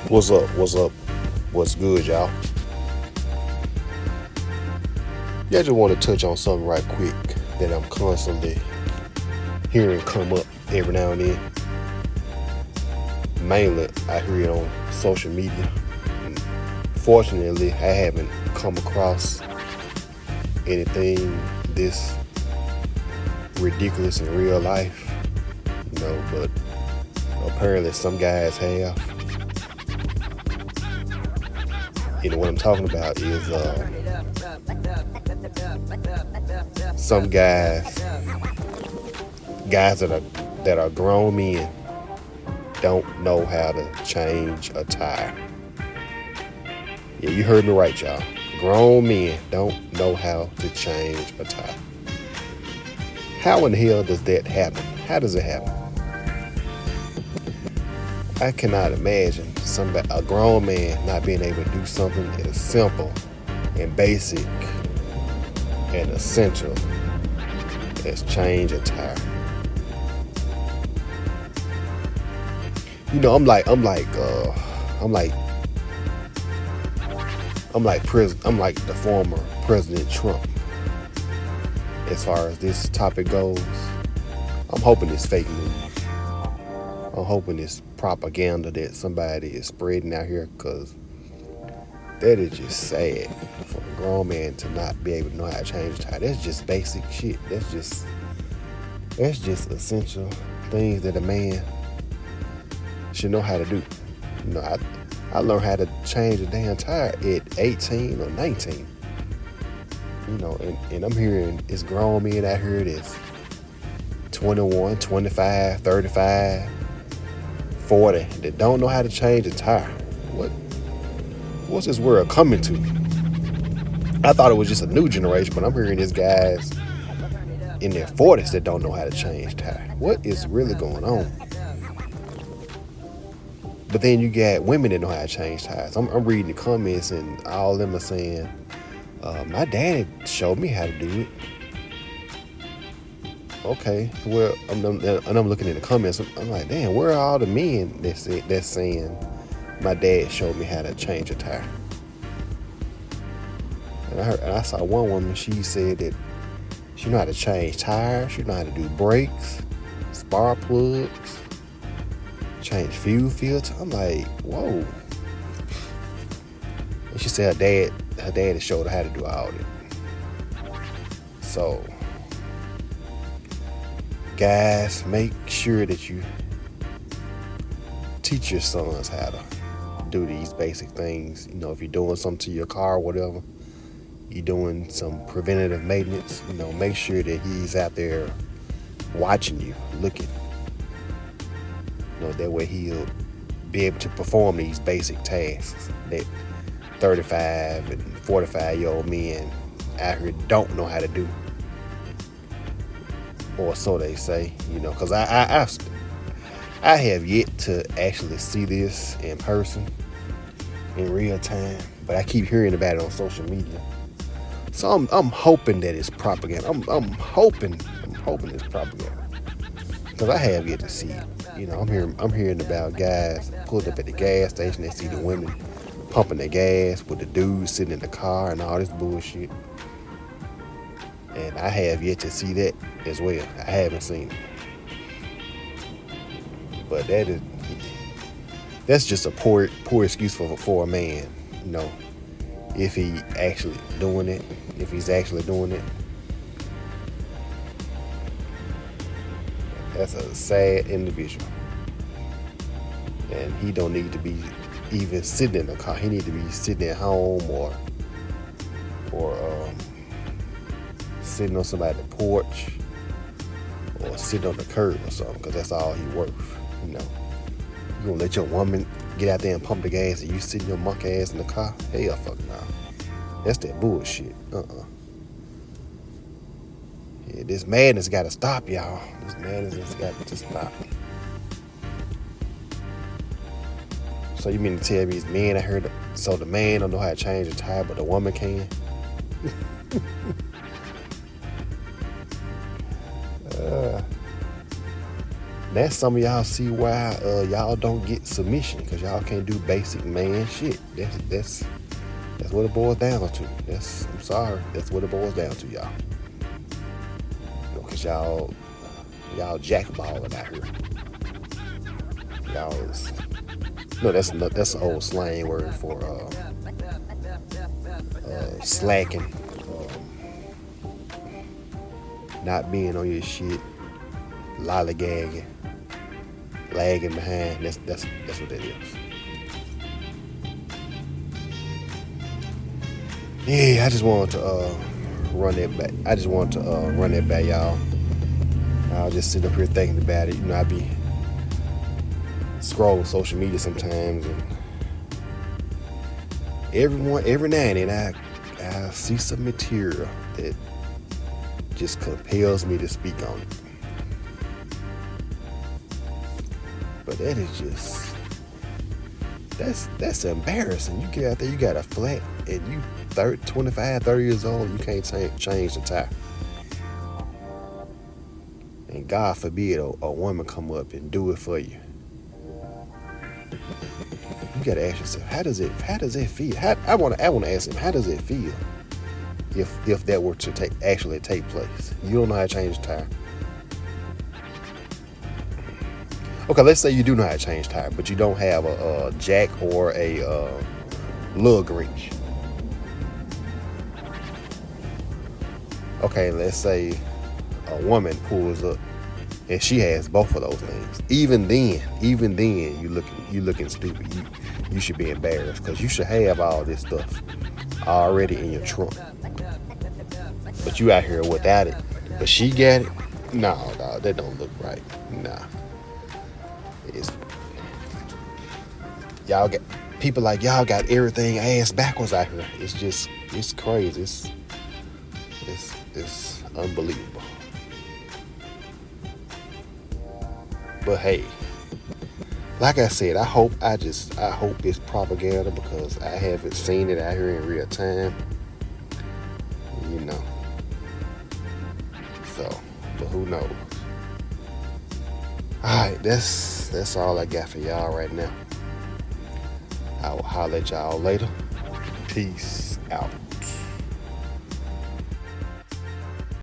What's up? What's up? What's good, y'all? Yeah, I just want to touch on something right quick that I'm constantly hearing come up every now and then. Mainly, I hear it on social media. Fortunately, I haven't come across anything this ridiculous in real life, but apparently some guys have. What I'm talking about is some guys that are grown men don't know how to change a tire. Yeah, you heard me right, y'all. Grown men don't know how to change a tire. How in the hell does that happen? How does it happen? I cannot imagine a grown man not being able to do something as simple and basic and essential as change a tire. I'm like the former President Trump as far as this topic goes. I'm hoping it's fake news. I'm hoping it's propaganda that somebody is spreading out here, because that is just sad for a grown man to not be able to know how to change a tire. That's just basic shit. That's just essential things that a man should know how to do. I learned how to change a damn tire at 18 or 19. And I'm hearing it's grown men out here that's 21, 25, 35, 40 that don't know how to change a tire. What's this world coming to? I thought it was just a new generation, but I'm hearing these guys in their 40s that don't know how to change tire. What is really going on? But then you got women that know how to change tires. I'm reading the comments, and all of them are saying, my dad showed me how to do it. Okay, well, I'm looking in the comments. I'm like, damn, where are all the men that's saying my dad showed me how to change a tire? And I saw one woman. She said that she know how to change tires. She know how to do brakes, spark plugs, change fuel filter. I'm like, whoa. And she said her dad had showed her how to do all that. So, guys, make sure that you teach your sons how to do these basic things. If you're doing something to your car or whatever, you're doing some preventative maintenance, make sure that he's out there watching you, looking. That way he'll be able to perform these basic tasks that 35 and 45-year-old men out here don't know how to do. Or so they say, because I have yet to actually see this in person, in real time, but I keep hearing about it on social media. So I'm hoping that it's propaganda. I'm hoping it's propaganda, because I have yet to see it. I'm hearing about guys pulled up at the gas station. They see the women pumping their gas with the dudes sitting in the car and all this bullshit. And I have yet to see that as well. I haven't seen it. But that's just a poor excuse for a man, if he's actually doing it. That's a sad individual. And he don't need to be even sitting in the car. He need to be sitting at home or sitting on somebody's porch or sitting on the curb or something, because that's all he worth. You gonna let your woman get out there and pump the gas and you sitting your monkey ass in the car? Hell fuck no. That's that bullshit. Yeah, this madness gotta stop, y'all. This madness has got to stop. So you mean to tell me these men I heard, so the man don't know how to change a tire, but the woman can? that's some of y'all see why y'all don't get submission, because y'all can't do basic man shit. That's what it boils down to. I'm sorry, that's what it boils down to, y'all. Because y'all jackballing out here. Y'all is that's an old slang word for slacking, not being on your shit, lollygagging, lagging behind. That's what that is. Yeah, I just wanted to run that back. Run that back, y'all. I was just sitting up here thinking about it. I be scrolling social media sometimes, and every now and then I see some material that just compels me to speak on it. But that is just that's embarrassing. You get out there, you got a flat, and you 25, 30 years old, you can't change the tire. And God forbid a woman come up and do it for you. You gotta ask yourself, how does it feel? I wanna ask him, how does it feel if that were to actually take place? You don't know how to change the tire. Okay, let's say you do know how to change the tire, but you don't have a jack or a lug wrench. Okay, let's say a woman pulls up and she has both of those things. Even then, you looking stupid. You should be embarrassed, because you should have all this stuff already in your trunk. But you out here without it. But she got it. No, that don't look right. Nah. Y'all got people like y'all got everything ass backwards out here. It's crazy. It's unbelievable. But hey, like I said, I hope it's propaganda, because I haven't seen it out here in real time. So, but who knows? Alright, that's all I got for y'all right now. I will holler at y'all later. Peace out.